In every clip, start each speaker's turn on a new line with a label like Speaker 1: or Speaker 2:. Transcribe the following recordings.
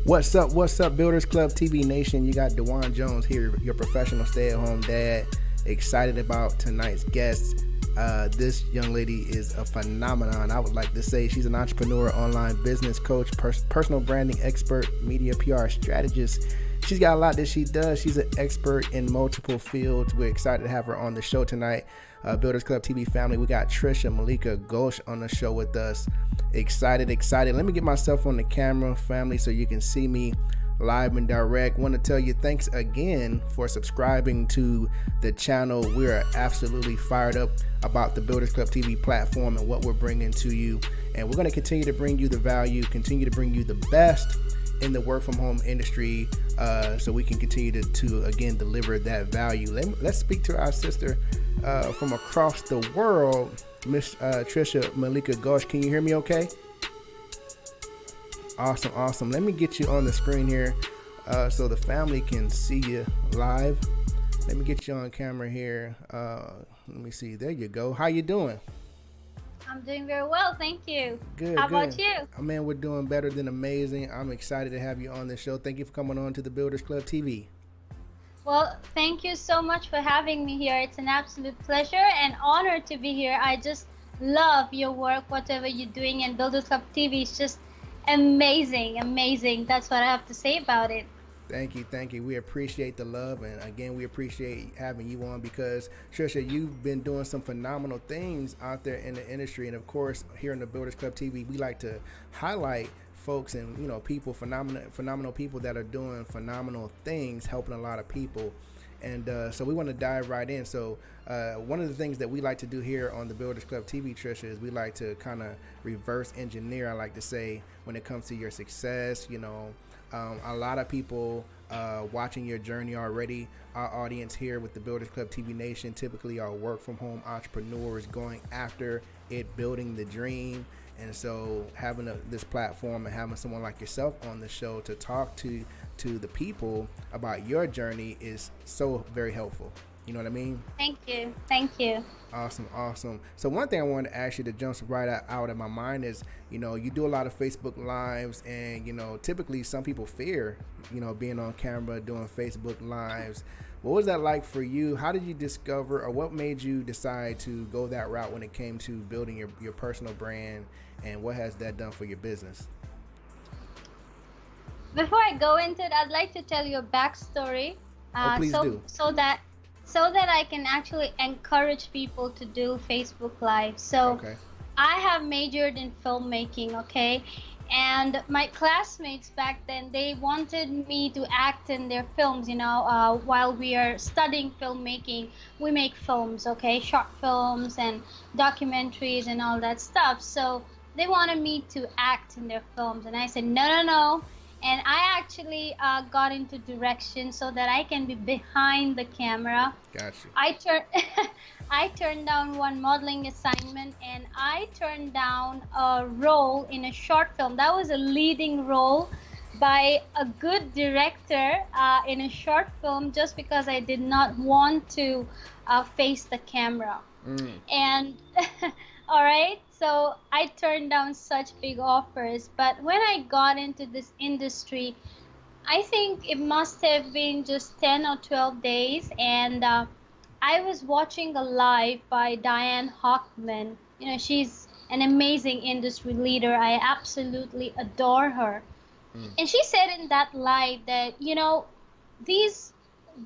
Speaker 1: What's up, Builders Club TV Nation? You got DeJuan Jones here, your professional stay-at-home dad. Excited about tonight's guest. This young lady is a phenomenon. I would like to say she's an entrepreneur, online business coach, personal branding expert, media PR strategist. She's got a lot that she does. She's an expert in multiple fields. We're excited to have her on the show tonight. Builders Club TV family, we got Trisha Malika Ghosh on the show with us. Excited. Let me get myself on the camera, family, so you can see me live and direct. Want to tell you thanks again for subscribing to the channel. We are absolutely fired up about the Builders Club TV platform and what we're bringing to you. And we're going to continue to bring you the value, continue to bring you the best in the work from home industry, so we can continue to again deliver that value. Let's speak to our sister from across the world, Miss Trisha Malika Ghosh. Can you hear me okay? Awesome. Let me get you on the screen here so the family can see you live. Let me get you on camera here. Let me see. There you go. How you doing?
Speaker 2: I'm doing very well, thank you.
Speaker 1: Good.
Speaker 2: How about you?
Speaker 1: Man, we're doing better than amazing. I'm excited to have you on the show. Thank you for coming on to the Builders Club TV.
Speaker 2: Well, thank you so much for having me here. It's an absolute pleasure and honor to be here. I just love your work, whatever you're doing, and Builders Club TV is just amazing. That's what I have to say about it.
Speaker 1: Thank you. We appreciate the love, and again, we appreciate having you on because, Trisha, you've been doing some phenomenal things out there in the industry, and of course, here in the Builders Club TV, we like to highlight folks and people, phenomenal people that are doing phenomenal things, helping a lot of people. And so we want to dive right in. So one of the things that we like to do here on the Builders Club TV, Trisha, is we like to kind of reverse engineer, I like to say, when it comes to your success. A lot of people watching your journey already. Our audience here with the Builders Club TV Nation typically are work from home entrepreneurs going after it, building the dream. And so having this platform and having someone like yourself on the show to talk to the people about your journey is so very helpful. You know what I mean?
Speaker 2: Thank you.
Speaker 1: Awesome. So one thing I wanted to ask you that jumps right out of my mind is, you do a lot of Facebook Lives, and, typically some people fear, being on camera, doing Facebook Lives. What was that like for you? How did you discover, or what made you decide to go that route when it came to building your personal brand, and what has that done for your business?
Speaker 2: Before I go into it, I'd like to tell you a backstory.
Speaker 1: Please do.
Speaker 2: So that I can actually encourage people to do Facebook Live. So
Speaker 1: okay.
Speaker 2: I have majored in filmmaking, okay? And my classmates back then, they wanted me to act in their films, while we are studying filmmaking. We make films, okay? Short films and documentaries and all that stuff. So they wanted me to act in their films. And I said, no. And I actually got into direction so that I can be behind the camera.
Speaker 1: Gotcha.
Speaker 2: I turned down one modeling assignment, and I turned down a role in a short film. That was a leading role by a good director in a short film, just because I did not want to face the camera. And all right, so I turned down such big offers. But when I got into this industry, I think it must have been just 10 or 12 days, and I was watching a live by Diane Hockman. She's an amazing industry leader. I absolutely adore her. And she said in that live that, these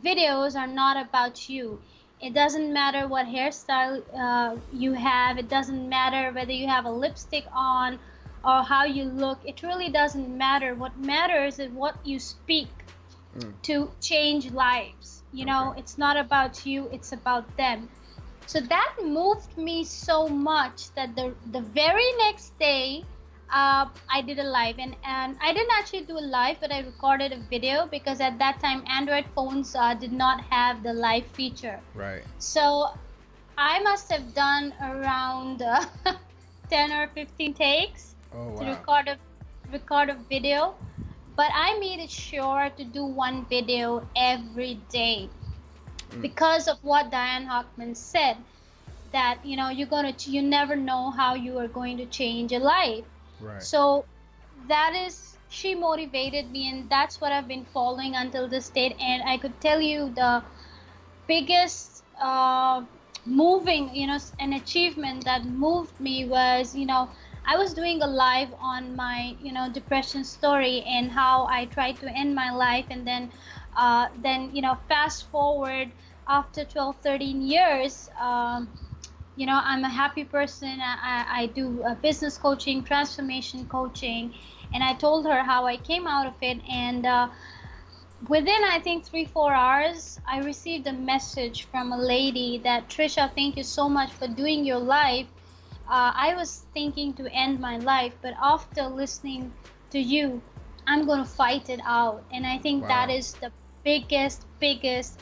Speaker 2: videos are not about you. It doesn't matter what hairstyle you have. It doesn't matter whether you have a lipstick on or how you look. It really doesn't matter. What matters is what you speak to change lives. Okay. It's not about you, it's about them. So that moved me so much that the very next day, I did a live, and I didn't actually do a live, but I recorded a video, because at that time Android phones did not have the live feature.
Speaker 1: Right.
Speaker 2: So I must have done around 10 or 15 takes to record a video, but I made it sure to do one video every day because of what Diane Hockman said, that you never know how you are going to change a life.
Speaker 1: Right.
Speaker 2: So that is she motivated me, and that's what I've been following until this date. And I could tell you the biggest moving, an achievement that moved me was, I was doing a live on my, depression story and how I tried to end my life. And then, fast forward after 12, 13 years, I'm a happy person. I do business coaching, transformation coaching, and I told her how I came out of it. And within, I think, 3, 4 hours, I received a message from a lady that, Trisha, thank you so much for doing your live. I was thinking to end my life, but after listening to you, I'm going to fight it out. And I think that
Speaker 1: Wow.
Speaker 2: is the biggest,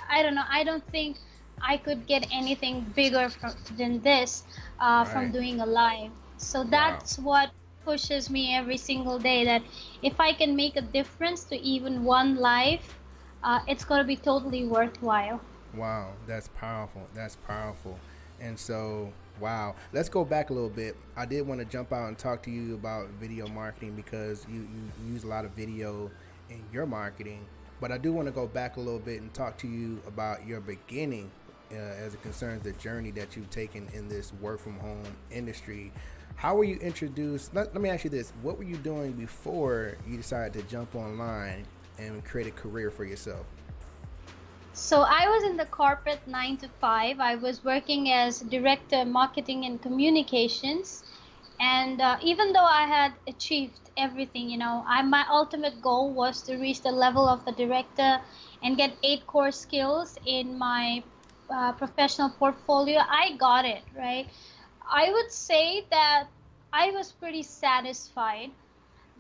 Speaker 2: I don't know, I don't think I could get anything bigger than this from
Speaker 1: Right.
Speaker 2: doing a live. So
Speaker 1: Wow.
Speaker 2: that's what pushes me every single day, that if I can make a difference to even one life, it's going to be totally worthwhile.
Speaker 1: Wow, that's powerful. That's powerful. And so, wow. Let's go back a little bit. I did want to jump out and talk to you about video marketing because you use a lot of video in your marketing. But I do want to go back a little bit and talk to you about your beginning as it concerns the journey that you've taken in this work from home industry. How were you introduced? Let me ask you this. What were you doing before you decided to jump online and create a career for yourself?
Speaker 2: So I was in the corporate 9 to 5. I was working as director marketing and communications. And even though I had achieved everything, my ultimate goal was to reach the level of a director and get 8 core skills in my professional portfolio. I got it, right? I would say that I was pretty satisfied.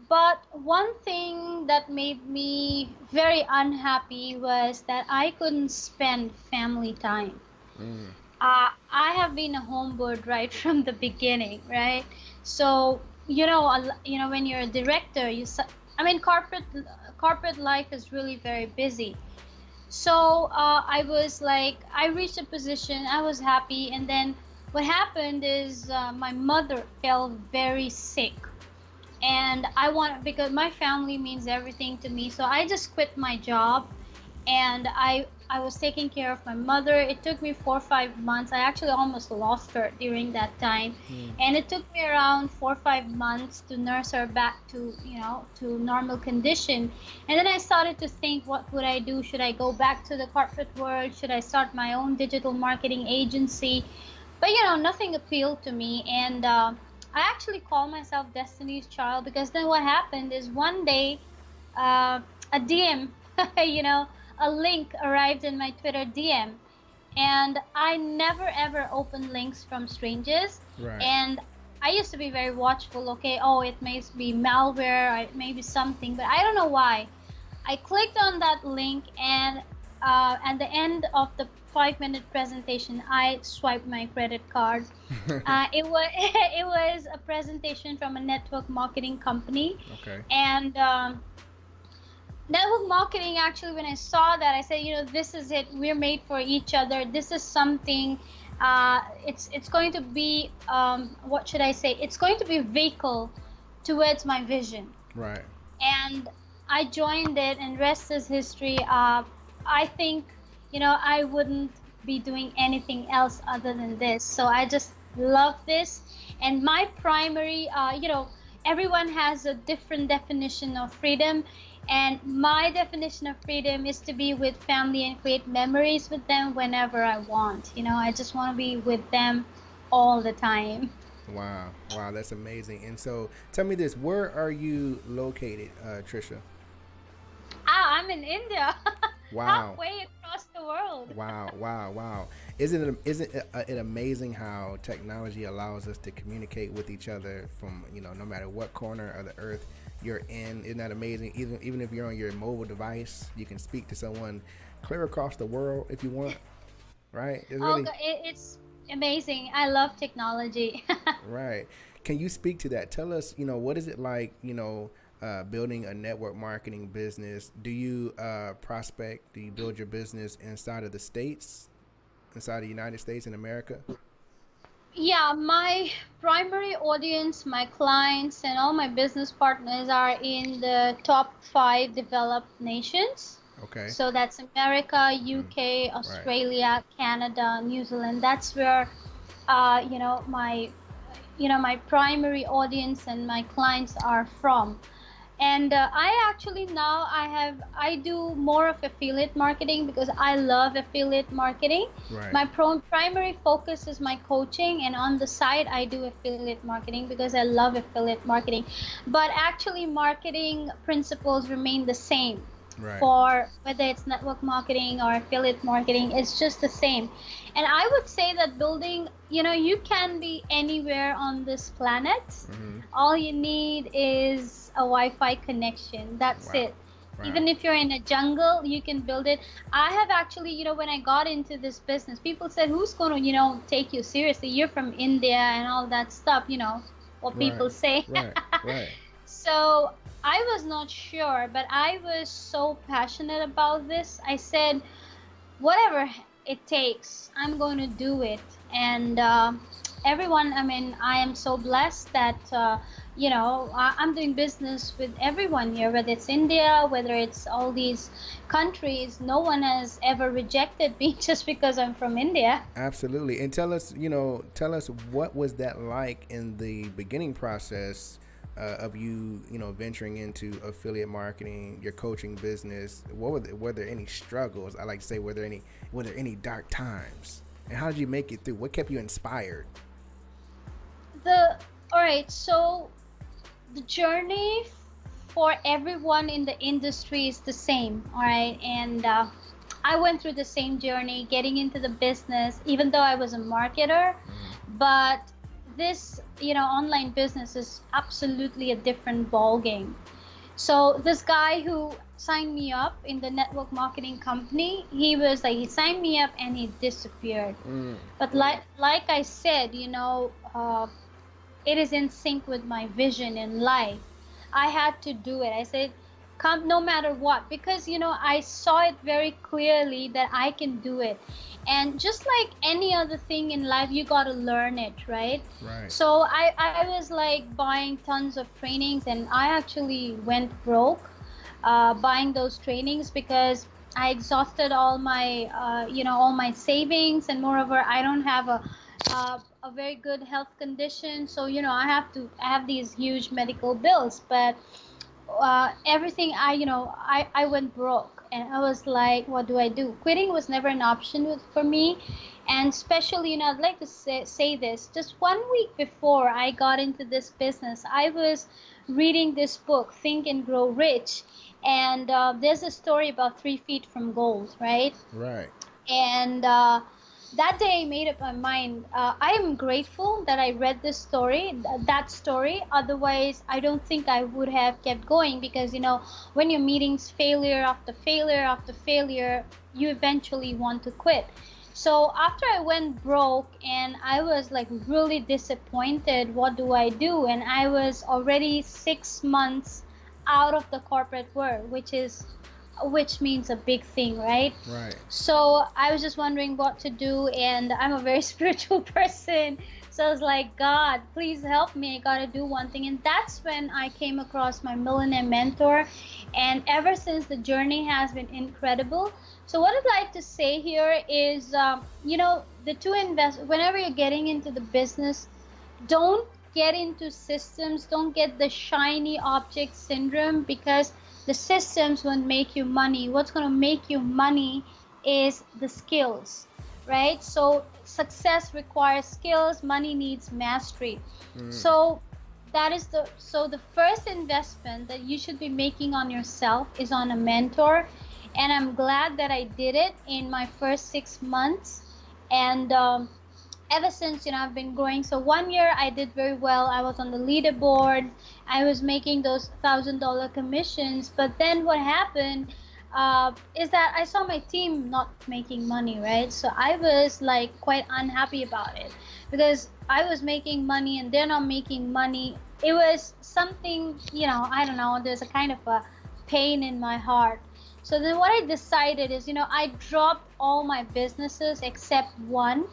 Speaker 2: But one thing that made me very unhappy was that I couldn't spend family time.
Speaker 1: Mm,
Speaker 2: I have been a homebird right from the beginning, right? So when you're a director, I mean, corporate life is really very busy. So I was like, I reached a position, I was happy, and then what happened is my mother fell very sick, and I want, because my family means everything to me, so I just quit my job, and I was taking care of my mother. It took me 4 or 5 months. I actually almost lost her during that time,
Speaker 1: mm,
Speaker 2: and it took me around 4 or 5 months to nurse her back to to normal condition. And then I started to think, what would I do? Should I go back to the corporate world? Should I start my own digital marketing agency? But nothing appealed to me, and I actually call myself Destiny's Child, because then what happened is one day uh, a DM, you know, a link arrived in my Twitter DM, and I never ever open links from strangers.
Speaker 1: right.
Speaker 2: And I used to be very watchful. Okay, oh, it may be malware, or it may be something, but I don't know why. I clicked on that link, and at the end of the 5 minute presentation, I swiped my credit card. It was it was a presentation from a network marketing company,
Speaker 1: Okay.
Speaker 2: and network marketing, actually, when I saw that, I said, this is it. We're made for each other. This is something. It's going to be, what should I say? It's going to be a vehicle towards my vision.
Speaker 1: Right.
Speaker 2: And I joined it, and rest is history. I think, I wouldn't be doing anything else other than this. So I just love this. And my primary, everyone has a different definition of freedom. And my definition of freedom is to be with family and create memories with them whenever I want. I just want to be with them all the time.
Speaker 1: Wow. Wow. That's amazing. And so, tell me this: where are you located, Trisha?
Speaker 2: I'm in India,
Speaker 1: Wow.
Speaker 2: halfway across the world.
Speaker 1: Wow. Wow. Wow. Isn't it amazing how technology allows us to communicate with each other from no matter what corner of the earth you're in? Isn't that amazing? Even if you're on your mobile device, you can speak to someone clear across the world if you want. Right? It's
Speaker 2: Oh,
Speaker 1: really
Speaker 2: it's amazing. I love technology.
Speaker 1: right. Can you speak to that? Tell us, what is it like, building a network marketing business? Do you prospect? Do you build your business inside of the States, inside of the United States in America?
Speaker 2: Yeah, my primary audience, my clients, and all my business partners are in the top five developed nations.
Speaker 1: Okay.
Speaker 2: So that's America,
Speaker 1: Hmm.
Speaker 2: UK,
Speaker 1: Right.
Speaker 2: Australia, Canada, New Zealand. That's where, my my primary audience and my clients are from. And I actually now I do more of affiliate marketing because I love affiliate marketing.
Speaker 1: Right.
Speaker 2: My primary focus is my coaching, and on the side I do affiliate marketing because I love affiliate marketing. But actually marketing principles remain the same
Speaker 1: Right.
Speaker 2: for whether it's network marketing or affiliate marketing. It's just the same. And I would say that building, you can be anywhere on this planet.
Speaker 1: Hmm.
Speaker 2: All you need is a Wi-Fi connection. That's
Speaker 1: Wow.
Speaker 2: it.
Speaker 1: Wow.
Speaker 2: Even if you're in a jungle, you can build it. I have actually, when I got into this business, people said, "Who's going to, take you seriously? You're from India and all that stuff." What
Speaker 1: Right.
Speaker 2: people say.
Speaker 1: Right. Right.
Speaker 2: So I was not sure, but I was so passionate about this. I said, whatever it takes, I'm going to do it. And everyone, I mean, I am so blessed that I'm doing business with everyone here, whether it's India, whether it's all these countries. No one has ever rejected me just because I'm from India.
Speaker 1: Absolutely. And tell us, tell us what was that like in the beginning process of you, venturing into affiliate marketing, your coaching business. Were there any struggles? I like to say, were there any dark times? And how did you make it through? What kept you inspired?
Speaker 2: The All right, so the journey for everyone in the industry is the same, all right? And I went through the same journey getting into the business, even though I was a marketer.
Speaker 1: Mm.
Speaker 2: But this, online business is absolutely a different ball game. So this guy who signed me up in the network marketing company, he signed me up and he disappeared.
Speaker 1: Mm.
Speaker 2: But like I said, it is in sync with my vision in life. I had to do it. I said, come no matter what, because I saw it very clearly that I can do it. And just like any other thing in life, you got to learn it, right?
Speaker 1: Right.
Speaker 2: So I was like buying tons of trainings, and I actually went broke buying those trainings because I exhausted all my savings, and moreover, I don't have a very good health condition. So I have these huge medical bills, but everything I went broke, and I was like, what do I do? Quitting was never an option for me. And especially, I'd like to say this, just 1 week before I got into this business, I was reading this book, Think and Grow Rich. And there's a story about 3 feet from gold, right?
Speaker 1: Right.
Speaker 2: And that day I made up my mind. I am grateful that I read this story, that story. Otherwise, I don't think I would have kept going, because when you're meeting failure after failure after failure, you eventually want to quit. So after I went broke and I was like really disappointed, what do I do? And I was already 6 months out of the corporate world, which means a big thing, right?
Speaker 1: Right.
Speaker 2: So I was just wondering what to do, and I'm a very spiritual person. So I was like, God, please help me. I gotta do one thing. And that's when I came across my millionaire mentor. And ever since, the journey has been incredible. So what I'd like to say here is, the two whenever you're getting into the business, don't get into systems, don't get the shiny object syndrome, because the systems won't make you money. What's going to make you money is the skills, right? So success requires skills, money needs mastery.
Speaker 1: Mm.
Speaker 2: So the first investment that you should be making on yourself is on a mentor. And I'm glad that I did it in my first 6 months. And ever since, I've been growing. So 1 year I did very well. I was on the leaderboard. I was making those $1,000 commissions. But then what happened is that I saw my team not making money, right? So I was like quite unhappy about it, because I was making money and they're not making money. It was something, I don't know, there's a kind of a pain in my heart. So then what I decided is, I dropped all my businesses except one.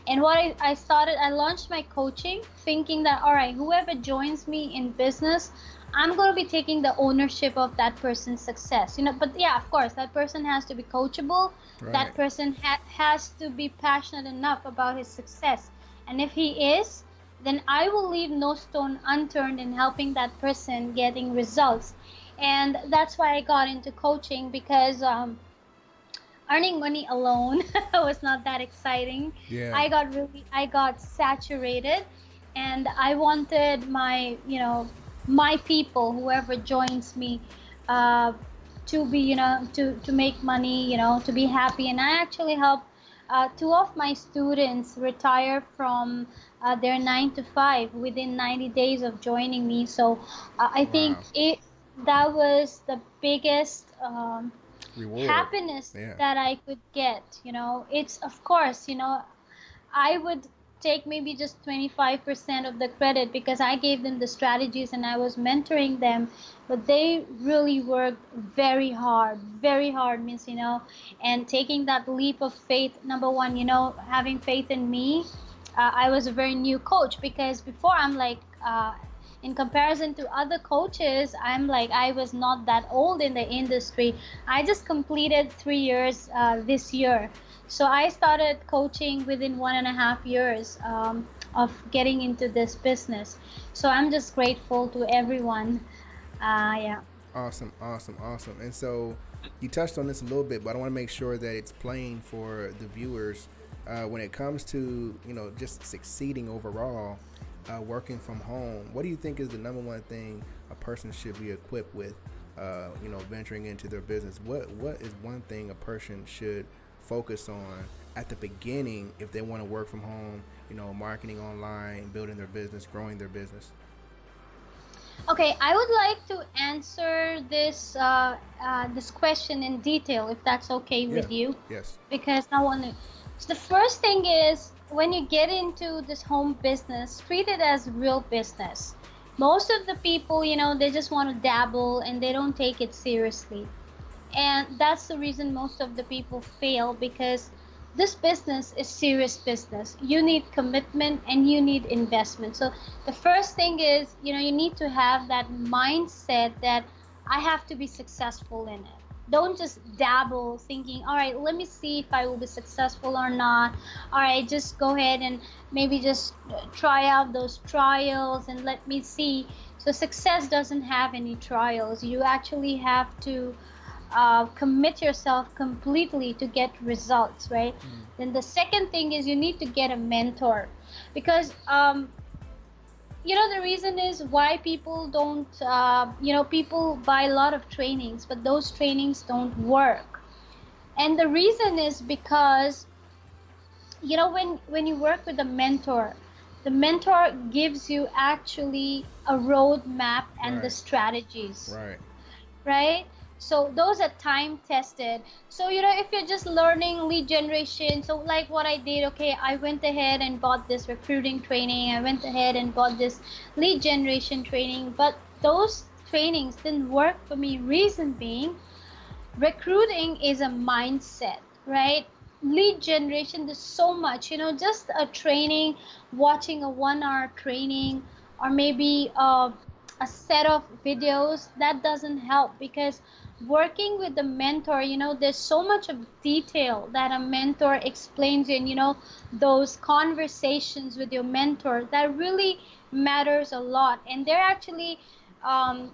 Speaker 2: And what I started, I launched my coaching thinking that, all right, whoever joins me in business, I'm going to be taking the ownership of that person's success. But yeah, of course, that person has to be coachable.
Speaker 1: Right.
Speaker 2: That person has to be passionate enough about his success. And if he is, then I will leave no stone unturned in helping that person getting results. And that's why I got into coaching, because earning money alone was not that exciting.
Speaker 1: Yeah.
Speaker 2: I got saturated, and I wanted my people, whoever joins me, uh, to be, to make money, to be happy. And I actually helped two of my students retire from their 9 to 5 within 90 days of joining me. So I think
Speaker 1: Wow.
Speaker 2: that was the biggest
Speaker 1: Reward.
Speaker 2: happiness
Speaker 1: Yeah.
Speaker 2: that I could get. It's, of course, I would take maybe just 25% of the credit, because I gave them the strategies and I was mentoring them, but they really worked very hard. Very hard means, and taking that leap of faith. Number one, having faith in me. I was a very new coach, because before I'm like, in comparison to other coaches, I'm like, I was not that old in the industry. I just completed 3 years this year. So I started coaching within 1.5 years of getting into this business. So I'm just grateful to everyone. Yeah.
Speaker 1: Awesome, awesome, awesome. And so you touched on this a little bit, but I want to make sure that it's plain for the viewers when it comes to just succeeding overall, working from home. What do you think is the number one thing a person should be equipped with? Venturing into their business. What is one thing a person should focus on at the beginning if they want to work from home? Marketing online, building their business, growing their business.
Speaker 2: Okay, I would like to answer this question in detail, if that's okay
Speaker 1: Yeah.
Speaker 2: with you,
Speaker 1: Yes.
Speaker 2: because I want to. So the first thing is, when you get into this home business, treat it as real business. Most of the people, they just want to dabble and they don't take it seriously. And that's the reason most of the people fail, because this business is serious business. You need commitment and you need investment. So the first thing is, you need to have that mindset that I have to be successful in it. Don't just dabble thinking, all right, let me see if I will be successful or not. All right, just go ahead and maybe just try out those trials and let me see. So success doesn't have any trials. You actually have to commit yourself completely to get results, right? Then the second thing is, you need to get a mentor, because the reason is why people don't, people buy a lot of trainings, but those trainings don't work. And the reason is because, when you work with a mentor, the mentor gives you actually a roadmap and the
Speaker 1: Right.
Speaker 2: strategies,
Speaker 1: Right.
Speaker 2: right? So those are time tested. So, if you're just learning lead generation, so like what I did, okay, I went ahead and bought this recruiting training, I went ahead and bought this lead generation training, but those trainings didn't work for me. Reason being, recruiting is a mindset, right? Lead generation, there's so much, just a training, watching a 1 hour training, or maybe a set of videos, that doesn't help, because working with the mentor, there's so much of detail that a mentor explains you. And those conversations with your mentor, that really matters a lot. And they're actually um,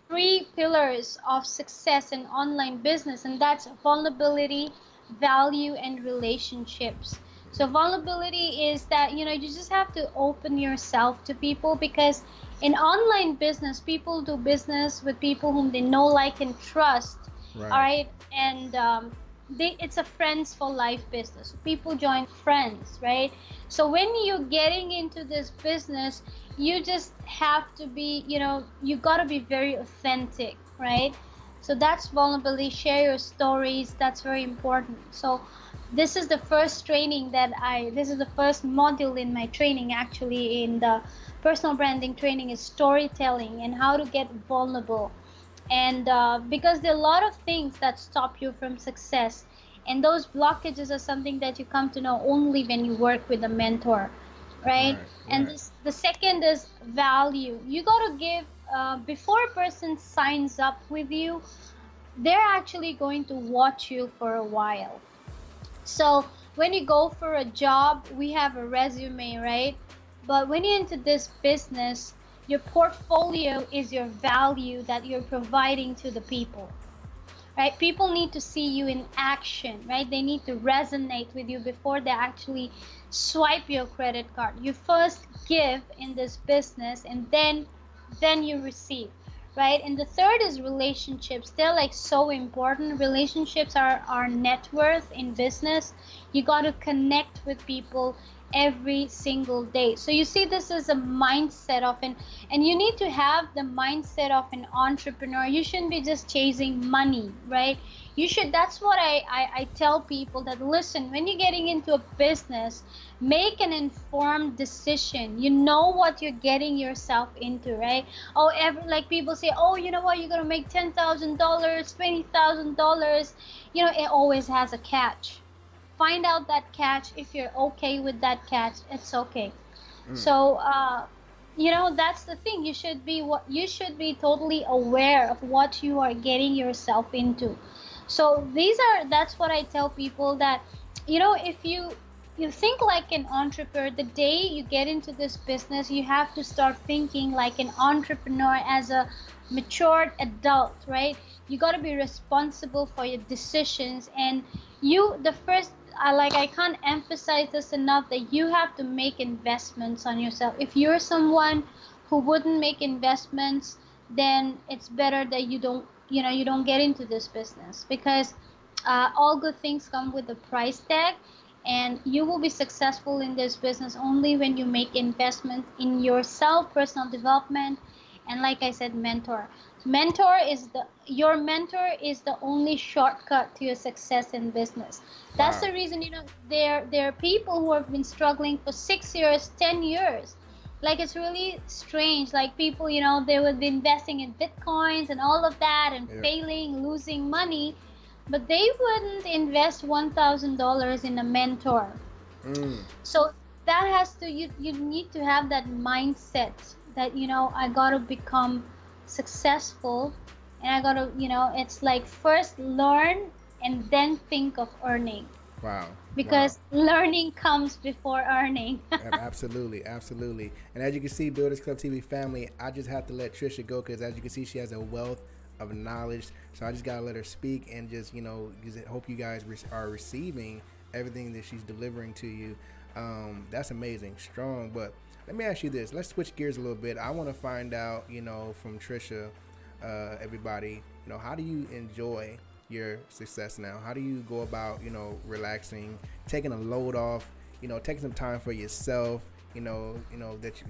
Speaker 2: 3 pillars of success in online business, and that's vulnerability, value, and relationships. So vulnerability is that, you just have to open yourself to people, because in online business, people do business with people whom they know, like, and trust. All
Speaker 1: Right.
Speaker 2: right, and it's a friends for life business. People join friends, right? So when you're getting into this business, you just have to be, you got to be very authentic, right? So that's vulnerability. Share your stories. That's very important. So this is the first training this is the first module in my training, actually, in the personal branding training, is storytelling and how to get vulnerable. And because there are a lot of things that stop you from success, And those blockages are something that you come to know only when you work with a mentor, right?
Speaker 1: Right,
Speaker 2: And
Speaker 1: right.
Speaker 2: the second is value. You got to give, before a person signs up with you, they're actually going to watch you for a while. So when you go for a job, we have a resume, right? But when you're into this business, your portfolio is your value that you're providing to the people, right? People need to see you in action, right? They need to resonate with you before they actually swipe your credit card. You first give in this business, and then you receive, right? And the third is relationships. They're like so important. Relationships are our net worth in business. You got to connect with people every single day. So you see, this is a mindset of an, and you need to have the mindset of an entrepreneur. You shouldn't be just chasing money, right? You should, that's what I tell people, that listen, when you're getting into a business, make an informed decision. You know what you're getting yourself into, right? Oh, like people say, oh, you know what, you're gonna make $10,000, $20,000. You know, it always has a catch. Find out that catch. If you're okay with that catch, it's okay.
Speaker 1: Mm.
Speaker 2: So you know, that's the thing. You should be totally aware of what you are getting yourself into. So that's what I tell people, that you know, if you think like an entrepreneur, the day you get into this business, you have to start thinking like an entrepreneur as a matured adult, right? You got to be responsible for your decisions. And the first, I can't emphasize this enough, that you have to make investments on yourself. If you're someone who wouldn't make investments, then it's better that you don't get into this business, because all good things come with a price tag. And you will be successful in this business only when you make investment in yourself, personal development, and like I said, your mentor is the only shortcut to your success in business. That's
Speaker 1: Wow.
Speaker 2: the reason, you know, there are people who have been struggling for 6 years, 10 years. Like, it's really strange. Like, people, you know, they would be investing in bitcoins and all of that, and
Speaker 1: Yeah.
Speaker 2: failing, losing money, but they wouldn't invest $1,000 in a mentor.
Speaker 1: Mm.
Speaker 2: So that has to, you need to have that mindset that, you know, I got to become successful, and I got to, you know, it's like first learn and then think of earning,
Speaker 1: Wow. Wow.
Speaker 2: because learning comes before earning.
Speaker 1: Absolutely, absolutely. And as you can see, Builders Club TV family, I just have to let Trisha go because, as you can see, she has a wealth of knowledge. So I just gotta let her speak, and just, you know, hope you guys are receiving everything that she's delivering to you. That's amazing, strong. But let me ask you this: let's switch gears a little bit. I want to find out, you know, from Trisha, everybody, you know, how do you enjoy your success now? How do you go about, you know, relaxing, taking a load off, you know, taking some time for yourself, that now that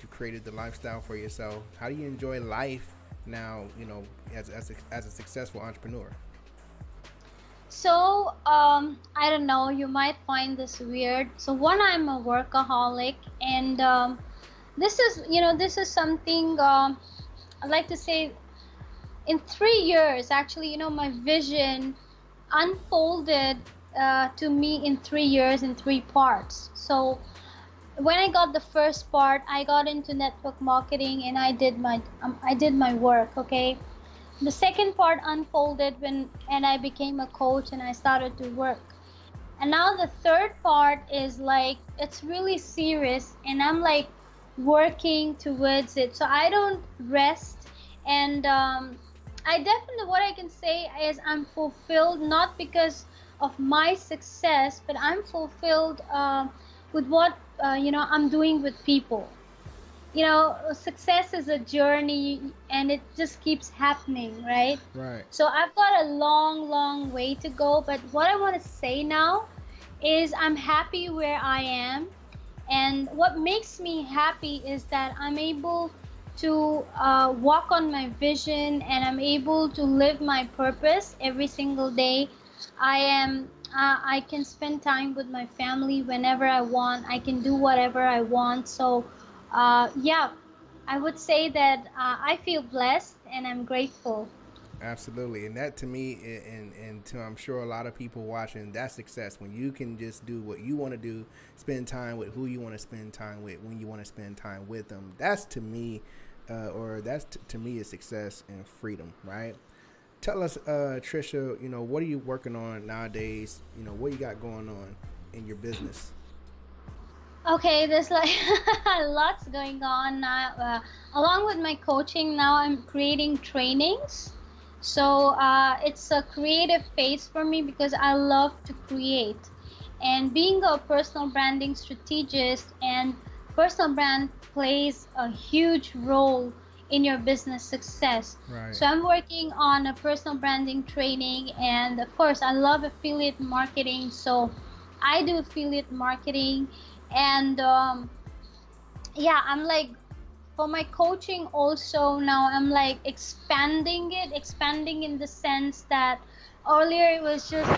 Speaker 1: you created the lifestyle for yourself, how do you enjoy life now, you know, as a successful entrepreneur?
Speaker 2: So, I don't know, you might find this weird. So, one, I'm a workaholic, and this is something, I like to say, in 3 years, actually, you know, my vision unfolded to me in 3 years in three parts. So, when I got the first part, I got into network marketing, and I did my work, okay? The second part unfolded when and I became a coach and I started to work. And now the third part is like, it's really serious, and I'm like working towards it. So I don't rest. And I definitely, what I can say is, I'm fulfilled, not because of my success, but I'm fulfilled with what I'm doing with people. You know, success is a journey, and it just keeps happening, right?
Speaker 1: Right.
Speaker 2: So I've got a long, long way to go, but what I want to say now is, I'm happy where I am. And what makes me happy is that I'm able to walk on my vision, and I'm able to live my purpose every single day. I can spend time with my family whenever I want. I can do whatever I want. So, yeah, I would say that I feel blessed and I'm grateful.
Speaker 1: Absolutely, and that to me, and to I'm sure a lot of people watching, that's success. When you can just do what you want to do, spend time with who you want to spend time with, when you want to spend time with them. That's to me, or that's to me is success and freedom, right? Tell us, Trisha, what are you working on nowadays? What you got going on in your business?
Speaker 2: Okay, there's like lots going on now. Along with my coaching, now I'm creating trainings. So it's a creative phase for me because I love to create. And being a personal branding strategist, and personal brand plays a huge role in your business success.
Speaker 1: Right.
Speaker 2: So I'm working on a personal branding training, and of course, I love affiliate marketing. So I do affiliate marketing, and yeah, I'm like, for my coaching also, now I'm like expanding in the sense that earlier it was just,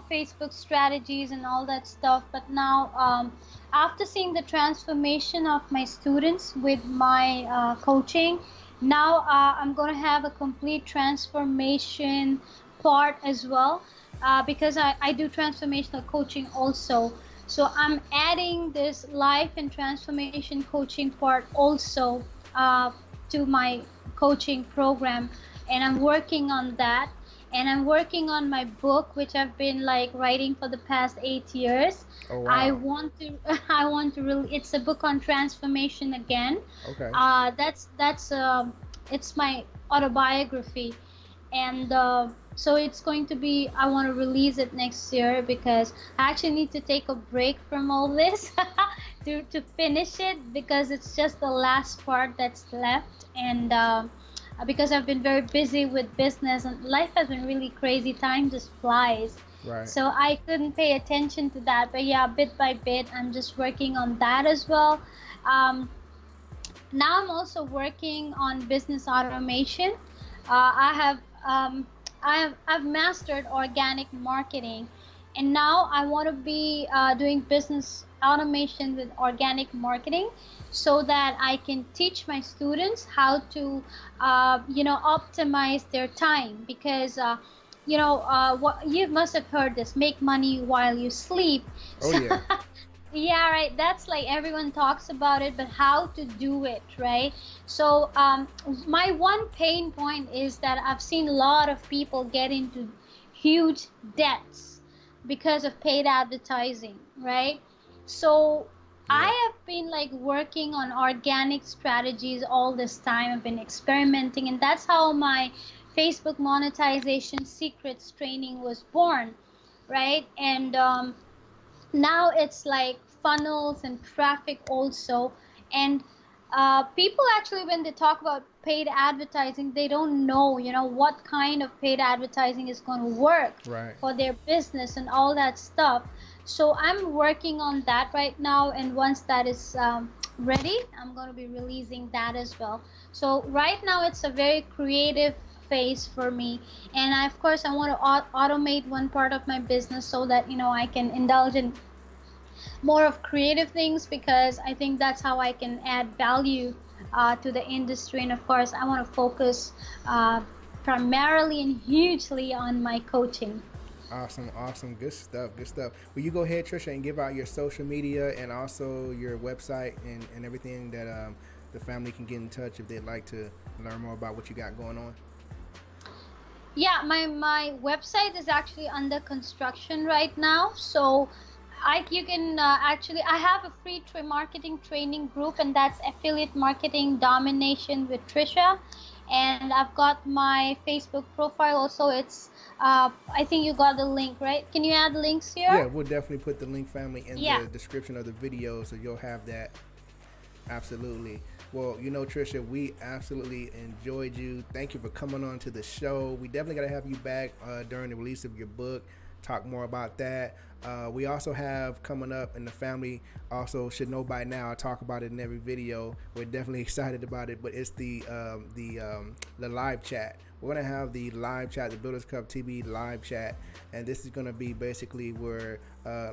Speaker 2: Facebook strategies and all that stuff, but now, after seeing the transformation of my students with my coaching, now I'm going to have a complete transformation part as well, because I do transformational coaching also. So I'm adding this life and transformation coaching part also, uh, to my coaching program, and I'm working on that. And I'm working on my book, which I've been like writing for the past 8 years.
Speaker 1: Oh
Speaker 2: I
Speaker 1: wow.
Speaker 2: want to, I want to really. It's a book on transformation again.
Speaker 1: Okay.
Speaker 2: That's it's my autobiography, and so it's going to be, I want to release it next year because I actually need to take a break from all this to finish it, because it's just the last part that's left. And because I've been very busy with business and life has been really crazy, time just flies.
Speaker 1: Right.
Speaker 2: So I couldn't pay attention to that, but yeah, bit by bit I'm just working on that as well. um, Now I'm also working on business automation. I have I've mastered organic marketing, and now I want to be doing business automation with organic marketing, so that I can teach my students how to optimize their time, because what you must have heard this, make money while you sleep.
Speaker 1: Oh
Speaker 2: So
Speaker 1: yeah.
Speaker 2: yeah, right. That's like everyone talks about it, but how to do it, right? So, my one pain point is that I've seen a lot of people get into huge debts because of paid advertising, right? So, I
Speaker 1: Yeah.
Speaker 2: have been like working on organic strategies all this time. I've been experimenting, and that's how my Facebook monetization secrets training was born, right? And now it's like funnels and traffic also. And people actually, when they talk about paid advertising, they don't know, what kind of paid advertising is going to work
Speaker 1: Right.
Speaker 2: for their business and all that stuff. So I'm working on that right now, and once that is ready, I'm going to be releasing that as well. So right now it's a very creative phase for me, and of course I want to automate one part of my business so that I can indulge in more of creative things, because I think that's how I can add value to the industry. And of course, I want to focus primarily and hugely on my coaching.
Speaker 1: Awesome, awesome, good stuff, good stuff. Will you go ahead, Trisha, and give out your social media and also your website and everything that the family can get in touch if they'd like to learn more about what you got going on?
Speaker 2: Yeah, my website is actually under construction right now. So you can actually, I have a free marketing training group, and that's affiliate marketing domination with Trisha. And I've got my Facebook profile also. It's I think you got the link, right? Can you add links
Speaker 1: Yeah,
Speaker 2: here?
Speaker 1: we'll definitely put the link, family, in
Speaker 2: Yeah.
Speaker 1: the description of the video, so you'll have that. Absolutely. Well, Trisha, we absolutely enjoyed you. Thank you for coming on to the show. We definitely got to have you back during the release of your book, talk more about that. We also have coming up, and the family also should know by now. I talk about it in every video. We're definitely excited about it, but it's the live chat. We're gonna have the live chat, the Builders Cup TV live chat, and this is gonna be basically where,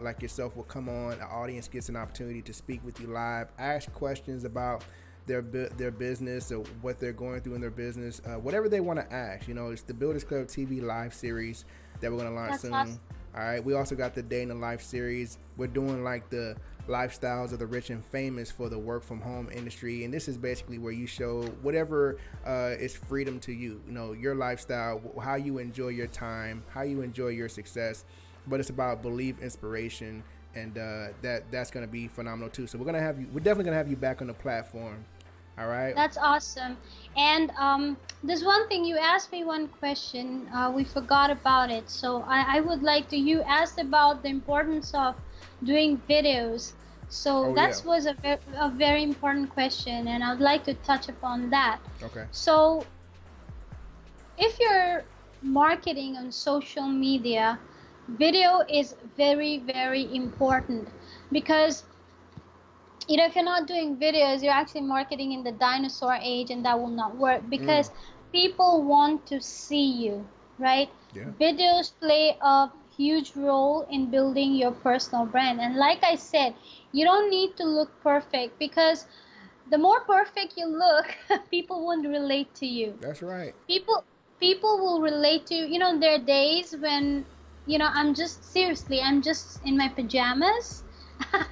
Speaker 1: like yourself, will come on. Our audience gets an opportunity to speak with you live, ask questions about their business or what they're going through in their business, whatever they want to ask. It's the Builders Club TV live series that we're gonna launch
Speaker 2: That's
Speaker 1: soon.
Speaker 2: awesome.
Speaker 1: All right. We also got the Day in the Life series. We're doing like the lifestyles of the rich and famous for the work from home industry, and this is basically where you show whatever is freedom to you. Your lifestyle, how you enjoy your time, how you enjoy your success. But it's about belief, inspiration, and that's gonna be phenomenal too. So we're definitely gonna have you back on the platform. All right.
Speaker 2: That's awesome. And there's one thing you asked me one question. We forgot about it. So I would like to. You asked about the importance of doing videos. So
Speaker 1: Oh yeah.
Speaker 2: that was a very important question, and I'd like to touch upon that.
Speaker 1: Okay.
Speaker 2: So if you're marketing on social media, video is very, very important because if you're not doing videos, you're actually marketing in the dinosaur age, and that will not work
Speaker 1: Mm.
Speaker 2: because people want to see you, right?
Speaker 1: Yeah.
Speaker 2: Videos play a huge role in building your personal brand. And like I said, you don't need to look perfect because the more perfect you look, people won't relate to you.
Speaker 1: That's right.
Speaker 2: People will relate to, there are days when, I'm just in my pajamas.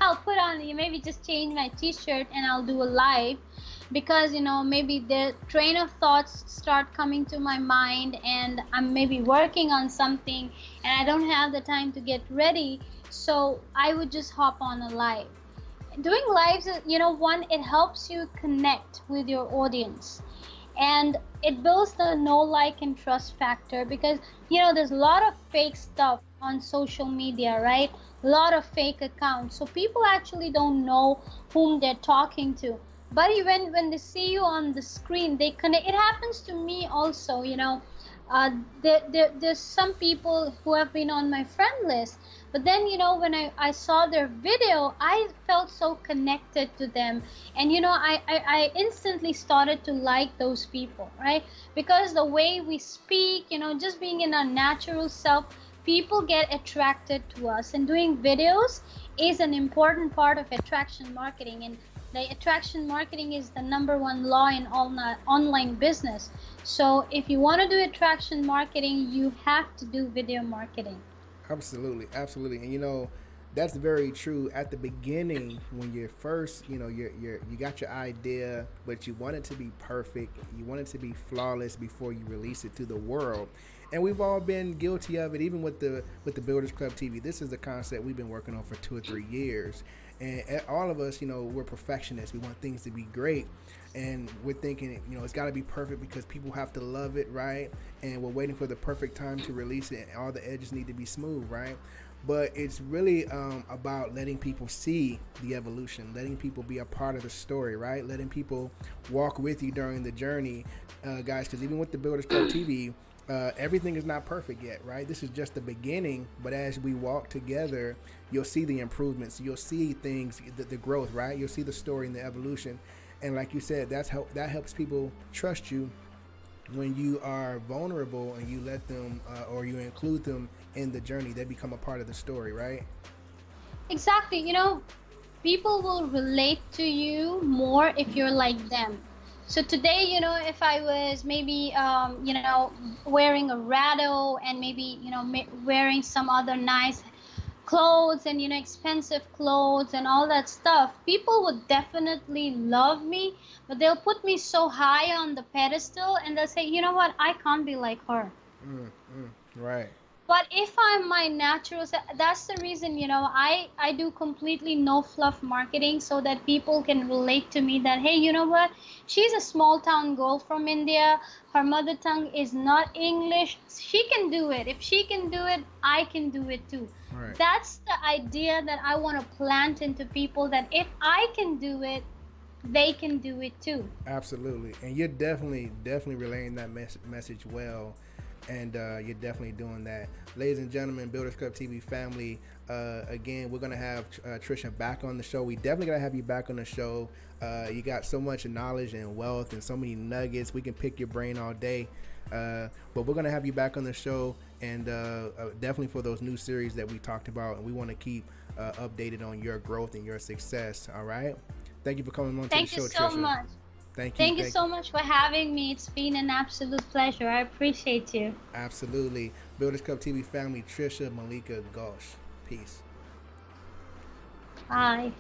Speaker 2: I'll put on, maybe just change my t-shirt and I'll do a live because maybe the train of thoughts start coming to my mind and I'm maybe working on something and I don't have the time to get ready, so I would just hop on a live. Doing lives, one, it helps you connect with your audience, and it builds the know, like, and trust factor because there's a lot of fake stuff on social media, right? A lot of fake accounts, so people actually don't know whom they're talking to. But when they see you on the screen, they connect. It happens to me also. uh, there's some people who have been on my friend list, but then when I saw their video, I felt so connected to them, and I instantly started to like those people, right? Because the way we speak, just being in our natural self, people get attracted to us, and doing videos is an important part of attraction marketing. And the attraction marketing is the number one law in all online business. So if you want to do attraction marketing, you have to do video marketing.
Speaker 1: Absolutely, absolutely, and that's very true. At the beginning, when you're first, you got your idea, but you want it to be perfect. You want it to be flawless before you release it to the world. And we've all been guilty of it, even with the Builders Club TV. This is a concept we've been working on for 2 or 3 years, and all of us, we're perfectionists. We want things to be great, and we're thinking, it's got to be perfect because people have to love it, right? And we're waiting for the perfect time to release it, and all the edges need to be smooth, right? But it's really about letting people see the evolution, letting people be a part of the story, right? Letting people walk with you during the journey, guys. Because even with the Builders Club TV, everything is not perfect yet, right? This is just the beginning. But as we walk together, you'll see the improvements. You'll see things, the growth, right? You'll see the story and the evolution. And like you said, that helps people trust you when you are vulnerable and you let them or you include them in the journey. They become a part of the story, right?
Speaker 2: Exactly. People will relate to you more if you're like them. So today, if I was maybe, wearing a rado and maybe, wearing some other nice clothes and expensive clothes and all that stuff, people would definitely love me, but they'll put me so high on the pedestal and they'll say, you know what, I can't be like her.
Speaker 1: Mm, right.
Speaker 2: But if I'm my natural self, that's the reason, I do completely no fluff marketing so that people can relate to me that, hey, you know what? She's a small town girl from India. Her mother tongue is not English. She can do it. If she can do it, I can do it too.
Speaker 1: Right.
Speaker 2: That's the idea that I want to plant into people, that if I can do it, they can do it too.
Speaker 1: Absolutely. And you're definitely relaying that message well. And you're definitely doing that. Ladies and gentlemen, Builders Club TV family, again, we're going to have Trisha back on the show. We definitely going to have you back on the show. You got so much knowledge and wealth and so many nuggets. We can pick your brain all day. But we're going to have you back on the show, and definitely for those new series that we talked about. And we want to keep updated on your growth and your success. All right? Thank you for coming on to the
Speaker 2: Thank you
Speaker 1: show,
Speaker 2: so
Speaker 1: Trisha.
Speaker 2: much.
Speaker 1: Thank you.
Speaker 2: Thank you so much for having me. It's been an absolute pleasure. I appreciate you.
Speaker 1: Absolutely. Builders Club TV family, Trisha Malika Ghosh. Peace.
Speaker 2: Bye.